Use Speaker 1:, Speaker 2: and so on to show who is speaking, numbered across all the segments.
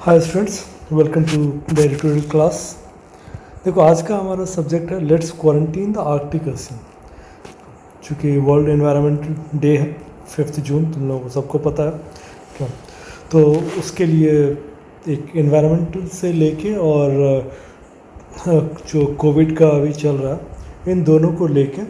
Speaker 1: Hi students, welcome to the editorial class. देखो, आज का हमारा सब्जेक्ट है let's quarantine the Arctic Ocean. चूँकि वर्ल्ड एनवायरनमेंट डे है 5 जून, तुम लोगों को सबको पता है क्या। तो उसके लिए एक एनवायरनमेंट से लेके और जो कोविड का अभी चल रहा है, इन दोनों को लेके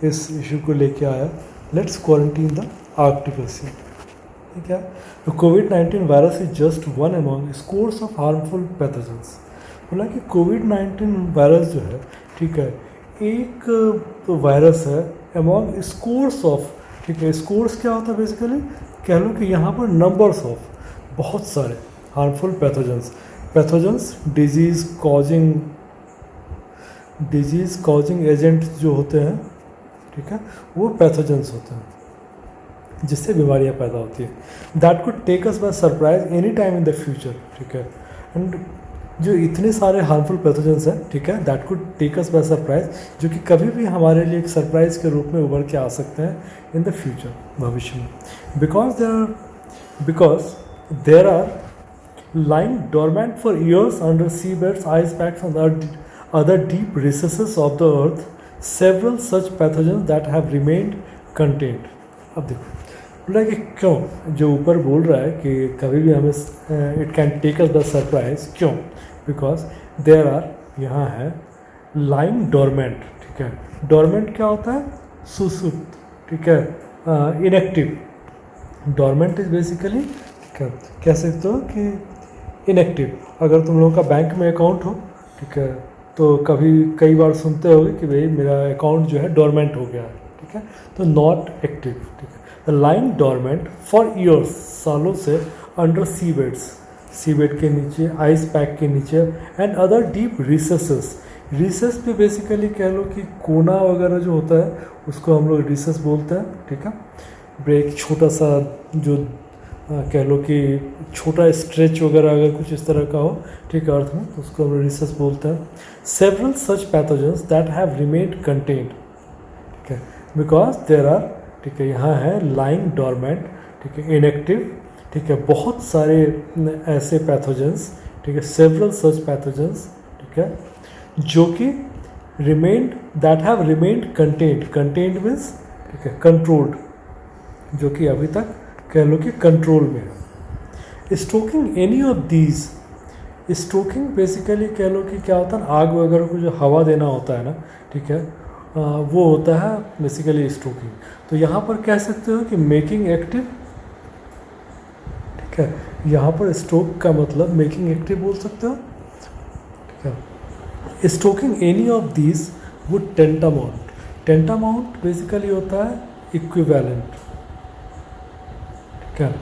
Speaker 1: इस इशू को लेके आया let's quarantine the Arctic Ocean. ठीक है। तो कोविड-19 virus is just one among scores of harmful pathogens. बोला कि कोविड-19 वायरस जो है, ठीक है, एक वायरस है अमॉन्ग स्कोर्स ऑफ। ठीक है, स्कोर्स क्या होता है बेसिकली, कह लो कि यहाँ पर नंबर्स ऑफ बहुत सारे harmful pathogens disease causing agent जो होते हैं, ठीक है, वो पैथोजेंस होते हैं जिससे बीमारियां पैदा होती है। That could take us by surprise any time in the future. ठीक है, एंड जो इतने सारे हार्मफुल पैथोजेंस हैं, ठीक है, that could take us by surprise, जो कि कभी भी हमारे लिए एक सरप्राइज के रूप में उभर के आ सकते हैं इन द फ्यूचर, भविष्य में। Because there are lying dormant for years under seabeds, ice packs, and other deep recesses of the earth, several such pathogens that have remained contained. अब देखो, बोला कि क्यों जो ऊपर बोल रहा है कि कभी भी हमें it can take us by surprise, क्यों? बिकॉज देयर आर, यहाँ है लाइंग डोरमेंट। ठीक है, डोरमेंट क्या होता है? सुसुप्त। ठीक है, इनएक्टिव। डोरमेंट इज बेसिकली क्या कह सकते हो कि इनएक्टिव। अगर तुम लोगों का बैंक में अकाउंट हो, ठीक है, तो कई बार सुनते होगे कि भाई मेरा अकाउंट जो है डोरमेंट हो गया है। ठीक है, तो नॉट एक्टिव। ठीक है, लाइंग डोरमेंट फॉर ईयर्स, सालों से, अंडर सीबेड के नीचे, आइस पैक के नीचे, and other deep recesses. Recess पे बेसिकली कह लो कि कोना वगैरह जो होता है उसको हम लोग रिसेस बोलते हैं। ठीक है, ब्रेक छोटा सा जो कह लो कि छोटा स्ट्रेच वगैरह अगर कुछ इस तरह का हो, ठीक है, अर्थ में, तो उसको हम रिसेस बोलते हैं। Several such pathogens that have remained contained. ठीक है, बिकॉज देर आर, ठीक है, यहाँ है लाइंग डोरमेंट, ठीक है, इनएक्टिव। ठीक है, बहुत सारे ऐसे पैथोजेंस, ठीक है, सेवरल सच पैथोजेंस, ठीक है, जो कि that have remained contained means, ठीक है, कंट्रोल्ड, जो कि अभी तक कह लो कि कंट्रोल में है। Stoking any of these, stocking basically कह लो कि क्या होता है ना, आग वगैरह को जो हवा देना होता है ना, ठीक है, वो होता है बेसिकली स्टोकिंग। तो यहाँ पर कह सकते हो कि मेकिंग एक्टिव। ठीक है, यहाँ पर स्टोक का मतलब मेकिंग एक्टिव बोल सकते हो। ठीक है, stoking any of these would tantamount basically होता है इक्विवेलेंट। क्या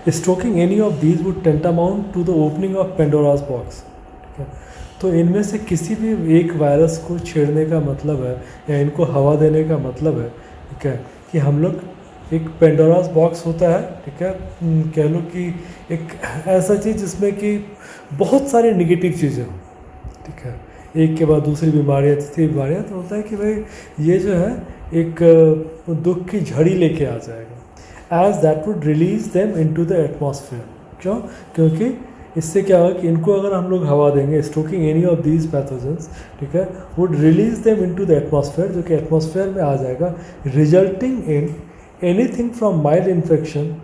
Speaker 1: stoking any of these would tantamount to the opening of Pandora's box. ठीक है, तो इनमें से किसी भी एक वायरस को छेड़ने का मतलब है, या इनको हवा देने का मतलब है, ठीक है, कि हम लोग एक पेंडोरास बॉक्स होता है, ठीक है, कह लो कि एक ऐसा चीज़ जिसमें कि बहुत सारी निगेटिव चीज़ें हों। ठीक है, एक के बाद दूसरी बीमारियाँ, तीसरी बीमारियाँ, तो होता है कि भाई ये जो है एक दुख की झड़ी लेके आ जाएगा, as that would release them into the atmosphere. क्यों? क्योंकि इससे क्या होगा कि इनको अगर हम लोग हवा देंगे, stocking any of these pathogens, ठीक है, would release them into the atmosphere, जो कि एटमॉस्फेयर में आ जाएगा, resulting in anything from mild infection.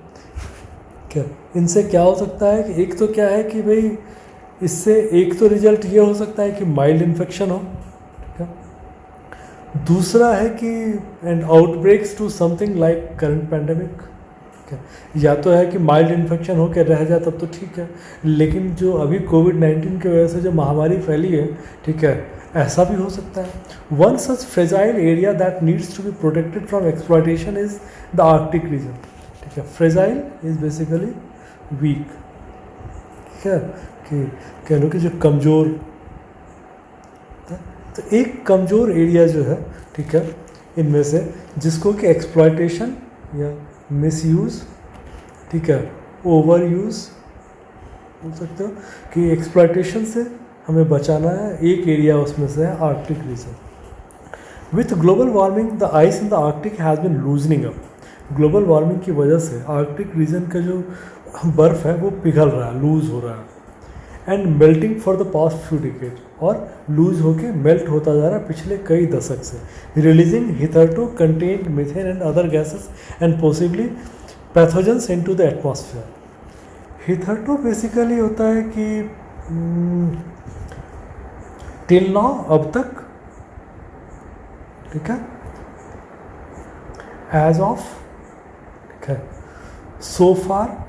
Speaker 1: क्या इनसे क्या हो सकता है कि एक तो क्या है कि भाई इससे एक तो रिजल्ट ये हो सकता है कि माइल्ड इन्फेक्शन हो। ठीक है, दूसरा है कि and outbreaks to something like current pandemic. या तो है कि माइल्ड इन्फेक्शन हो के रह जाए तब तो ठीक है, लेकिन जो अभी कोविड-19 की वजह से जो महामारी फैली है, ठीक है, ऐसा भी हो सकता है। One such fragile area that needs to be protected from exploitation is the Arctic region. ठीक है, फ्रेजाइल इज बेसिकली वीक। ठीक है, कि कह लो कि जो कमज़ोर, तो एक कमज़ोर एरिया जो है, ठीक है, इनमें से जिसको कि एक्सप्लॉयटेशन या मिसयूज़, ठीक है, ओवर यूज़ बोल सकते हो, कि एक्सप्लॉयटेशन से हमें बचाना है। एक एरिया उसमें से है Arctic reason. With global warming the ice in the Arctic has been loosening up. Global warming की वजह से आर्कटिक रीजन का जो बर्फ़ है वो पिघल रहा है, लूज़ हो रहा है। And melting for the past few decade, और लूज होके मेल्ट होता जा रहा है पिछले कई दशक से, releasing hitherto contained methane and other gases and possibly pathogens into the atmosphere. Hitherto basically होता है कि टिल नाउ, अब तक, ठीक है, एज ऑफ, ठीक है, सो फार,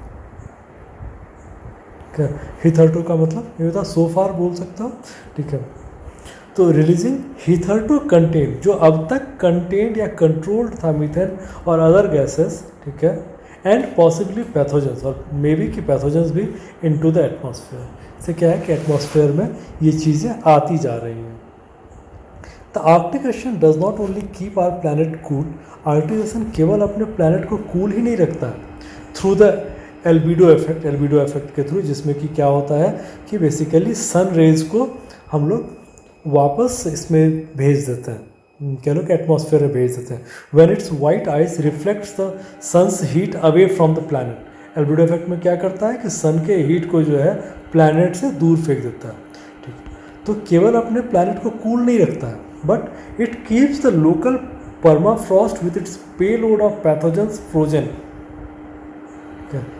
Speaker 1: हिथरटो का मतलब ये होता है सो फार बोल सकता हो, ठीक है। तो रिलीजिंग हिथरटो कंटेंट, जो अब तक कंटेंट या कंट्रोल्ड था मीथेन और अदर गैसेस, ठीक है, एंड पॉसिबली पैथोजेंस, और मे बी कि पैथोजेंस भी इनटू द एटमॉस्फेयर। इससे क्या है कि एटमॉस्फेयर में ये चीज़ें आती जा रही हैं। The Arctic Ocean does not only keep our planet cool, Arctic Ocean केवल अपने प्लैनेट को कूल ही नहीं रखता है थ्रू द एल्बिडो इफेक्ट के थ्रू, जिसमें कि क्या होता है कि बेसिकली सन रेज को हम लोग वापस इसमें भेज देते हैं, कह लो कि एटमॉस्फेयर में भेज देते हैं। When its white ice reflects the sun's heat away from the planet, albedo effect में क्या करता है कि सन के हीट को जो है प्लैनेट से दूर फेंक देता है, ठीक है। तो केवल अपने प्लैनेट को कूल नहीं रखता है, but it keeps the local permafrost with its payload of pathogens frozen.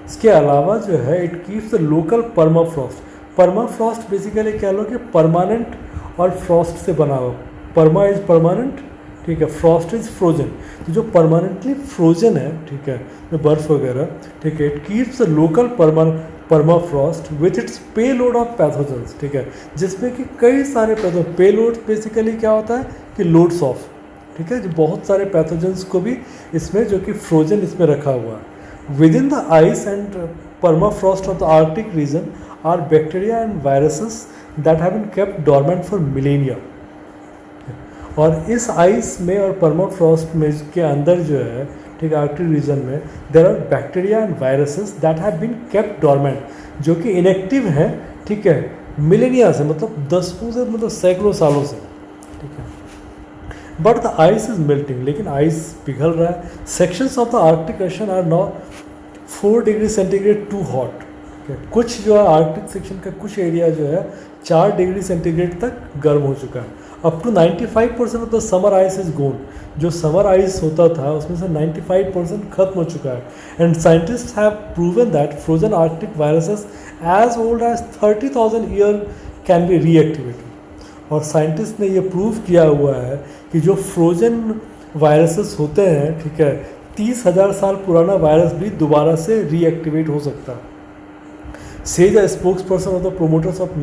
Speaker 1: इसके अलावा जो है it keeps the local permafrost basically कह लो कि परमानेंट और फ्रॉस्ट से बना हुआ, परमा इज परमानेंट, ठीक है, फ्रॉस्ट इज फ्रोजन। तो जो परमानेंटली फ्रोजन है, ठीक है, जो बर्फ वगैरह, ठीक है, it keeps the local permafrost with its payload of pathogens, ठीक है, जिसमें कि कई सारे पेलोड बेसिकली क्या होता है कि लोड्स ऑफ, ठीक है, जो बहुत सारे पैथोजेंस को भी इसमें जो कि फ्रोजन इसमें रखा हुआ है। Within the ice and permafrost of the Arctic region are bacteria and viruses that have been kept dormant for millennia. और इस आइस में और परमाफ्रॉस्ट में के अंदर जो है, ठीक है, आर्कटिक रीजन में there are bacteria and viruses that have been kept dormant, जो कि इनएक्टिव हैं, ठीक है, मिलेनिया से, मतलब दसों से, मतलब सैकड़ों सालों से, ठीक है। But the ice is melting, लेकिन आइस पिघल रहा है। Sections of the Arctic Ocean are now 4 degree centigrade too hot, कुछ जो है आर्कटिक सेक्शन का कुछ एरिया जो है 4 डिग्री सेंटीग्रेड तक गर्म हो चुका है। Up to 95% of the summer ice is gone, जो समर आइस होता था उसमें से 95% खत्म हो चुका है। And scientist have proven that frozen Arctic viruses as old as 30,000 year can be reactivated. और साइंटिस्ट ने ये प्रूव किया हुआ है कि जो फ्रोजन वायरसेस होते हैं, ठीक है, 30,000 साल पुराना वायरस भी दोबारा से रीएक्टिवेट हो सकता है। Says a spokesperson of the promoters of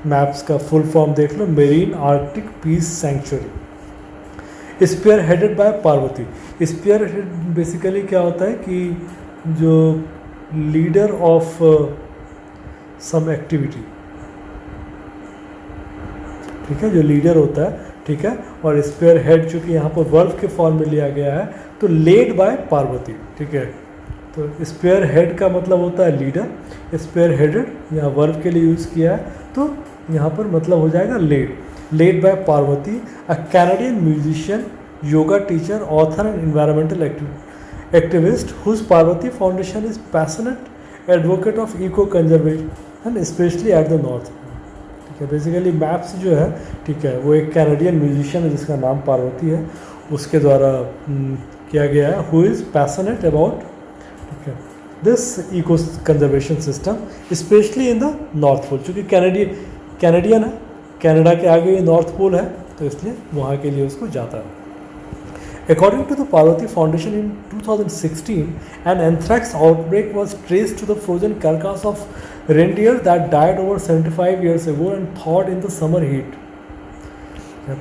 Speaker 1: MAPS का फुल फॉर्म देख लो, marine Arctic peace century, spearheaded by Parvati. Spearhead basically क्या होता है कि जो लीडर ऑफ सम एक्टिविटी, ठीक है, जो लीडर होता है, ठीक है, और स्पेयर हेड चूँकि यहाँ पर वर्ब के फॉर्म में लिया गया है तो लेड बाय पार्वती, ठीक है। तो स्पेयर हेड का मतलब होता है लीडर, स्पेयर हेडेड यहाँ वर्ब के लिए यूज़ किया है, तो यहाँ पर मतलब हो जाएगा led by Parvati, a Canadian musician, yoga teacher, author and environmental activist whose Parvati foundation is passionate advocate of eco conservation especially at the north. Basically MAPS जो है, ठीक है, वो एक कैनेडियन म्यूजिशियन है जिसका नाम पार्वती है, उसके द्वारा किया गया है, हु इज़ पैशनेट अबाउट, ठीक है, this eco conservation system especially in the north pole. चूँकि कैनेडियन है, कनाडा के आगे नॉर्थ पोल है, तो इसलिए वहाँ के लिए उसको जाता है। According to the Parvati Foundation in 2016, an anthrax outbreak was traced to the frozen carcass of reindeer that died over 75 years ago and thawed in the summer heat.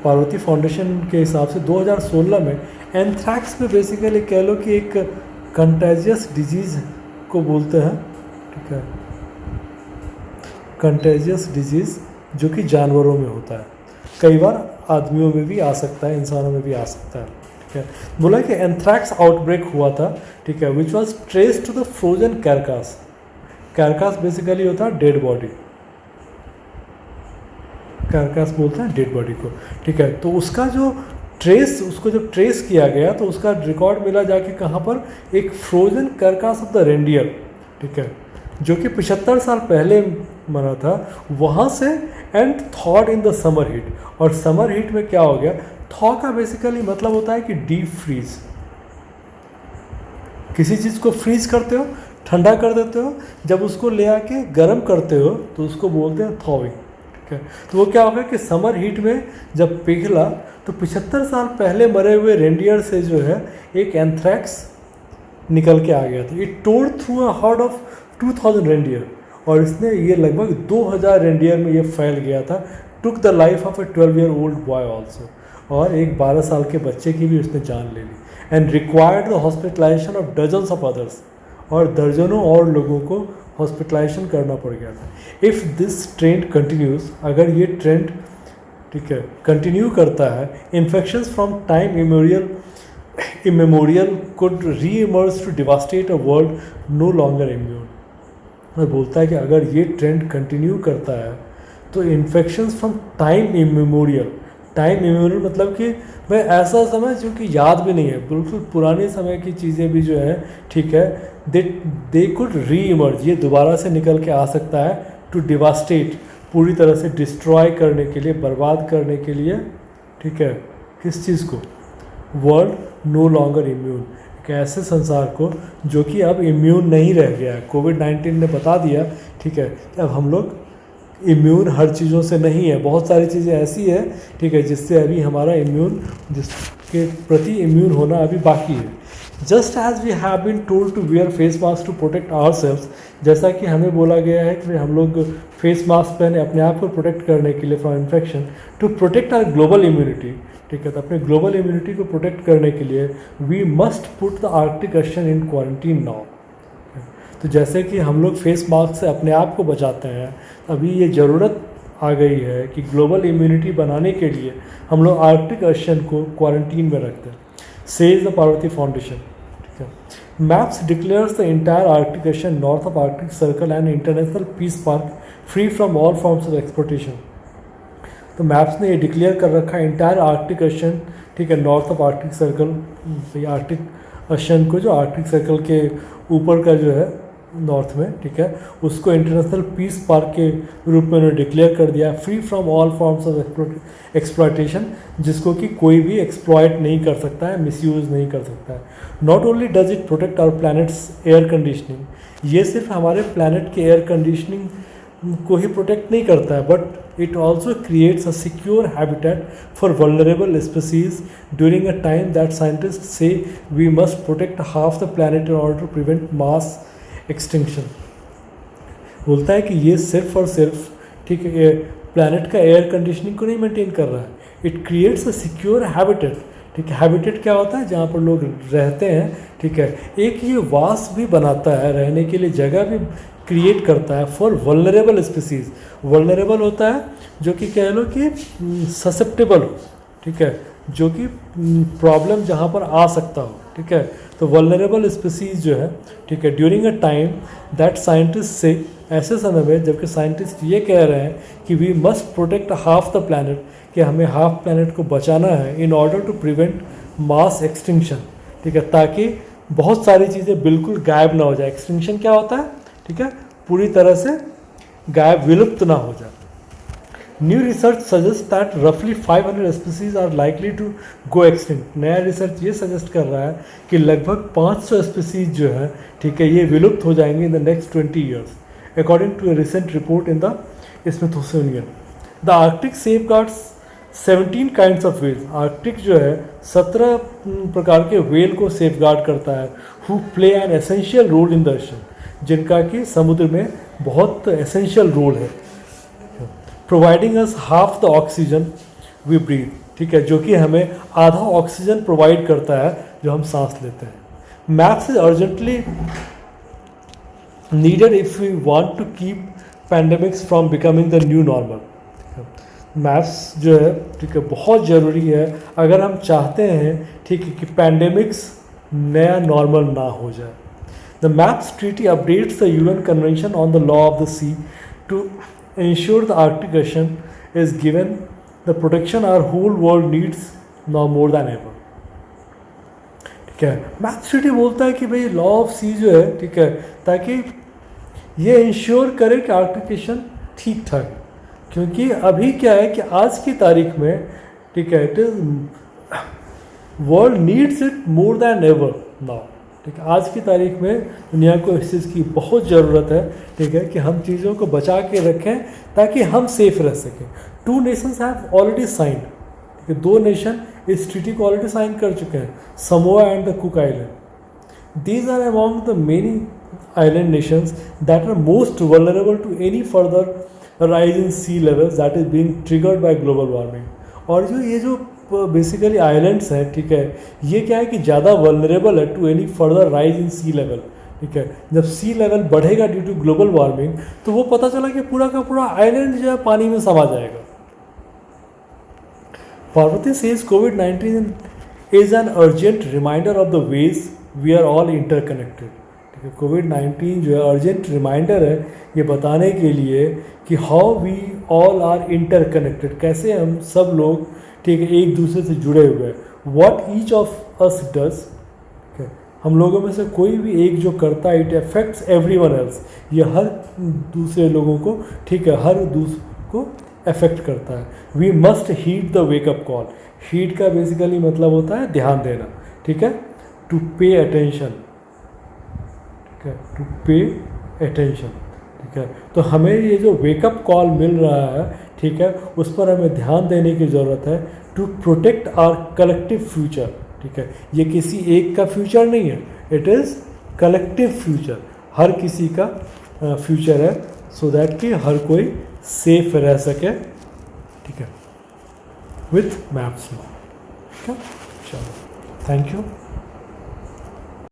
Speaker 1: Parvati foundation के हिसाब से 2016 में एंथ्रैक्स में बेसिकली कह लो कि एक contagious disease को बोलते हैं, ठीक है, कंटेजियस डिजीज़ जो कि जानवरों में होता है, कई बार आदमियों में भी आ सकता है, इंसानों में भी आ सकता है, ठीक है। बोला कि एंथ्रैक्स आउटब्रेक हुआ था, ठीक है, which was trace to the frozen carcass. Carcass basically होता है डेड बॉडी, कैरकास बोलते हैं डेड बॉडी को, ठीक है। तो उसका जो ट्रेस, उसको जब ट्रेस किया गया तो उसका रिकॉर्ड मिला जाके कहाँ पर, एक frozen carcass of the reindeer, ठीक है, जो कि 75 साल पहले बना था वहाँ से, and thawed in the summer heat. और समर हीट में क्या हो गया, थॉ का बेसिकली मतलब होता है कि डीप फ्रीज, किसी चीज़ को फ्रीज करते हो, ठंडा कर देते हो, जब उसको ले आके गर्म करते हो तो उसको बोलते हैं थॉविंग। ठीक है, तो वो क्या होगा कि समर हीट में जब पिघला तो 75 साल पहले मरे हुए रेंडियर से जो है एक एंथ्रैक्स निकल के आ गया था। It tore through a herd of 2000 reindeer, और इसने ये लगभग 2000 रेंडियर में ये फैल गया था। Took the life of A 12 year old boy also, और एक 12 साल के बच्चे की भी उसने जान ले ली। And required the hospitalization of dozens of others, और दर्जनों और लोगों को हॉस्पिटलाइजेशन करना पड़ गया था। इफ़ दिस ट्रेंड कंटिन्यूज, अगर ये ट्रेंड ठीक है कंटिन्यू करता है, infections from time immemorial could reemerge to devastate a world no longer immune. और बोलता है कि अगर ये ट्रेंड कंटिन्यू करता है तो इन्फेक्शंस फ्रॉम टाइम इमेमोरियल मतलब कि भाई ऐसा समय जो कि याद भी नहीं है, बिल्कुल पुराने समय की चीज़ें भी जो है ठीक है, दे कुड री इमर्ज, ये दोबारा से निकल के आ सकता है, टू डिवास्टेट, पूरी तरह से डिस्ट्रॉय करने के लिए, बर्बाद करने के लिए। ठीक है, किस चीज़ को, वर्ल्ड नो लॉन्गर इम्यून, एक ऐसे संसार को जो कि अब इम्यून नहीं रह गया है। कोविड-19 ने बता दिया ठीक है कि अब हम लोग इम्यून हर चीज़ों से नहीं है, बहुत सारी चीज़ें ऐसी है ठीक है जिससे अभी हमारा इम्यून, जिसके प्रति इम्यून होना अभी बाकी है। Just as we have been told to wear face mask to protect ourselves, जैसा कि हमें बोला गया है कि हम लोग फेस मास्क पहने अपने आप को प्रोटेक्ट करने के लिए from infection, to protect our global immunity. ठीक है, तो अपने ग्लोबल इम्यूनिटी को प्रोटेक्ट करने के लिए we must put the Arctic Ocean in quarantine now. तो जैसे कि हम लोग फेस मास्क से अपने आप को बचाते हैं, अभी ये ज़रूरत आ गई है कि ग्लोबल इम्यूनिटी बनाने के लिए हम लोग आर्कटिक ओशन को क्वारंटीन में रखते हैं, सेज द पार्वती फाउंडेशन। ठीक है, MAPS declares the entire Arctic Ocean north of Arctic Circle and international peace park free from all forms of exploitation. तो मैप्स ने ये डिक्लेयर कर रखा है इंटायर आर्कटिक ओशन, ठीक है, north of Arctic circle, Arctic ocean को जो आर्कटिक सर्कल के ऊपर का जो है नॉर्थ में, ठीक है, उसको इंटरनेशनल पीस पार्क के रूप में उन्होंने डिक्लेयर कर दिया, free from all forms of exploitation, जिसको कि कोई भी एक्सप्लॉयट नहीं कर सकता है, मिसयूज़ नहीं कर सकता है। Not only does it protect our planet's air conditioning, ये सिर्फ हमारे प्लैनेट के एयर कंडीशनिंग को ही प्रोटेक्ट नहीं करता है, but it also creates a secure habitat for vulnerable species during a time that scientist say we must protect half the planet in order to prevent mass extinction. बोलता है कि ये सिर्फ और सिर्फ ठीक है प्लैनेट का एयर कंडीशनिंग को नहीं मेंटेन कर रहा है, it creates a secure habitat. ठीक है, हैबिटेट क्या होता है, जहाँ पर लोग रहते हैं। ठीक है, एक ये वास भी बनाता है, रहने के लिए जगह भी क्रिएट करता है फॉर वल्नरेबल स्पीसीज। वल्नरेबल होता है जो कि कह लो कि ससेप्टेबल हो, ठीक है, जो कि प्रॉब्लम जहाँ पर आ सकता हो। ठीक है, तो वल्नरेबल स्पीसीज जो है, ठीक है, during a time that scientist से, ऐसे समय में जबकि साइंटिस्ट ये कह रहे हैं कि we must protect half the planet, कि हमें हाफ प्लैनेट को बचाना है in order to prevent mass extinction. ठीक है, ताकि बहुत सारी चीज़ें बिल्कुल गायब ना हो जाए। एक्सटिंक्शन क्या होता है, ठीक है, पूरी तरह से गायब, विलुप्त ना हो जाए। न्यू रिसर्च सजेस्ट दैट रफली 500 species are likely to go extinct. नया रिसर्च ये सजेस्ट कर रहा है कि लगभग 500 स्पीसीज जो है, ठीक है, ये विलुप्त हो जाएंगे in the next 20 years, according to a recent report in the Smithsonian. The Arctic safeguards 17 kinds of whales. आर्कटिक जो है 17 प्रकार के वेल को सेफ गार्ड करता है, who play an essential role in the ocean, जिनका कि समुद्र में बहुत एसेंशियल रोल है, providing us half the oxygen we breathe. ठीक है, जो कि हमें आधा ऑक्सीजन प्रोवाइड करता है जो हम सांस लेते हैं। MAPS is urgently needed if we want to keep pandemics from becoming the new normal. MAPS जो है, ठीक है, बहुत ज़रूरी है अगर हम चाहते हैं, ठीक है, कि पैंडेमिक्स नया नॉर्मल ना हो जाए। The MAPS treaty updates the UN convention on the law of the sea to ensure the Arctic Ocean is given the protection our whole world needs now more than ever। ठीक है, maps treaty बोलता है कि भाई law of सी जो है, ठीक है, ताकि ये इंश्योर करे कि आर्कटिक ओशन ठीक ठाक है, क्योंकि अभी क्या है कि आज की तारीख में, ठीक है, it is world needs it more than ever now. ठीक है, आज की तारीख में दुनिया को इस चीज़ की बहुत ज़रूरत है, ठीक है, कि हम चीज़ों को बचा के रखें ताकि हम सेफ रह सकें। 2 नेशंस हैव ऑलरेडी साइंड, ठीक है, 2 नेशन इस ट्रीटी को ऑलरेडी साइन कर चुके हैं, Samoa and the Cook Island. These are among the many island nations that are most vulnerable to any further rise in sea levels that is being triggered by global warming। और जो basically islands हैं, ठीक है, ये क्या है कि ज़्यादा वल्नरेबल है to any further rise in sea level. ठीक है, जब सी लेवल बढ़ेगा ड्यू टू ग्लोबल वार्मिंग, तो वो पता चला कि पूरा का पूरा आइलैंड जो है पानी में समा जाएगा। पार्वती सेज कोविड-19 is an urgent reminder of the ways we are all interconnected. ठीक है, कोविड-19 जो है अर्जेंट रिमाइंडर है ये बताने के लिए कि how we all are interconnected, कैसे हम सब लोग, ठीक है, एक दूसरे से जुड़े हुए हैं। What each of us does, हम लोगों में से कोई भी एक जो करता है, इट अफेक्ट्स एवरीवन एल्स, ये हर दूसरे लोगों को, ठीक है, हर दूसरे को अफेक्ट करता है। We must heed the wake up call. Heed का बेसिकली मतलब होता है ध्यान देना, ठीक है, टू पे अटेंशन, ठीक है, टू पे अटेंशन। ठीक है, तो हमें ये जो वेकअप कॉल मिल रहा है, ठीक है, उस पर हमें ध्यान देने की ज़रूरत है to protect our collective future. ठीक है, ये किसी एक का फ्यूचर नहीं है, इट इज़ कलेक्टिव फ्यूचर, हर किसी का फ्यूचर है, सो दैट कि हर कोई सेफ रह सके। ठीक है, विथ मैप्स। ठीक है, चलो, थैंक यू।